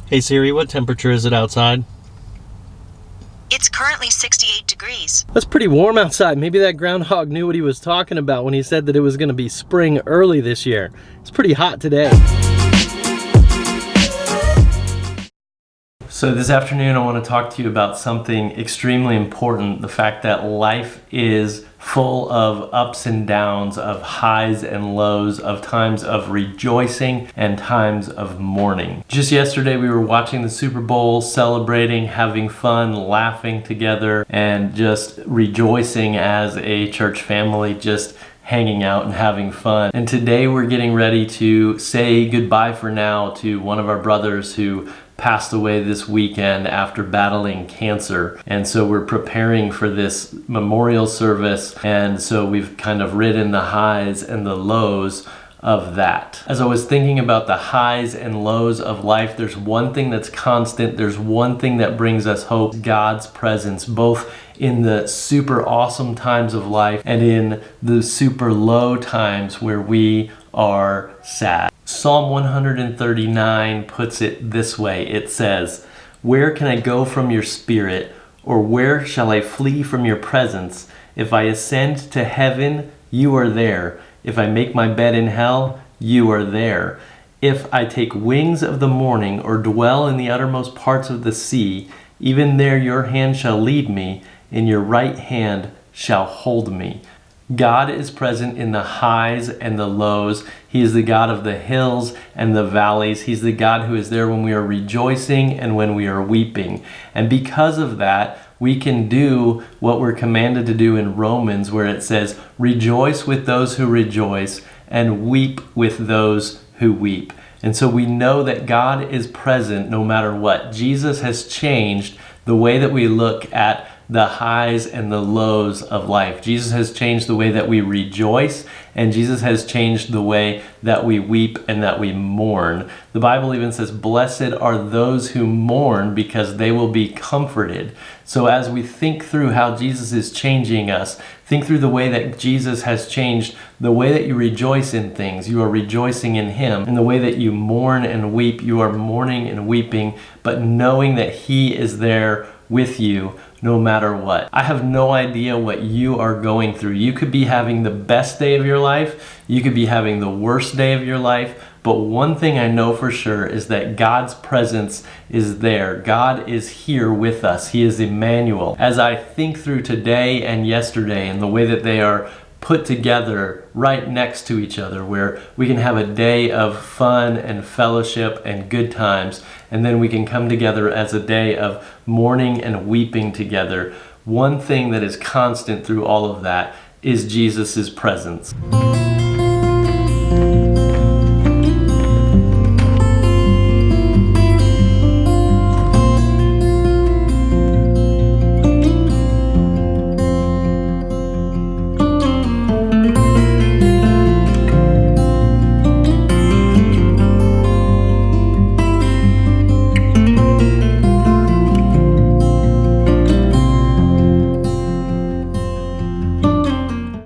Hey Siri, what temperature is it outside? It's currently 68 degrees. That's pretty warm outside. Maybe that groundhog knew what he was talking about when he said that it was going to be spring early this year. It's pretty hot today. So this afternoon I want to talk to you about something extremely important, the fact that life is full of ups and downs, of highs and lows, of times of rejoicing and times of mourning. Just yesterday we were watching the Super Bowl, celebrating, having fun, laughing together, and just rejoicing as a church family, just hanging out and having fun. And today we're getting ready to say goodbye for now to one of our brothers who passed away this weekend after battling cancer. And so we're preparing for this memorial service, and so we've kind of ridden the highs and the lows of that. As I was thinking about the highs and lows of life, there's one thing that's constant, there's one thing that brings us hope: God's presence, both in the super awesome times of life and in the super low times where we are sad. Psalm 139 puts it this way. It says, "Where can I go from your spirit, or where shall I flee from your presence? If I ascend to heaven, you are there. If I make my bed in hell, you are there. If I take wings of the morning, or dwell in the uttermost parts of the sea, even there your hand shall lead me, and your right hand shall hold me." God is present in the highs and the lows. He is the God of the hills and the valleys. He's the God who is there when we are rejoicing and when we are weeping. And because of that, we can do what we're commanded to do in Romans, where it says, "Rejoice with those who rejoice and weep with those who weep." And so we know that God is present no matter what. Jesus has changed the way that we look at the highs and the lows of life. Jesus has changed the way that we rejoice, and Jesus has changed the way that we weep and that we mourn. The Bible even says, "Blessed are those who mourn, because they will be comforted." So as we think through how Jesus is changing us, think through the way that Jesus has changed the way that you rejoice in things. You are rejoicing in Him. And the way that you mourn and weep, you are mourning and weeping, but knowing that He is there with you no matter what. I have no idea what you are going through. You could be having the best day of your life. You could be having the worst day of your life. But one thing I know for sure is that God's presence is there. God is here with us. He is Emmanuel. As I think through today and yesterday and the way that they are put together right next to each other, where we can have a day of fun and fellowship and good times, and then we can come together as a day of mourning and weeping together. One thing that is constant through all of that is Jesus' presence.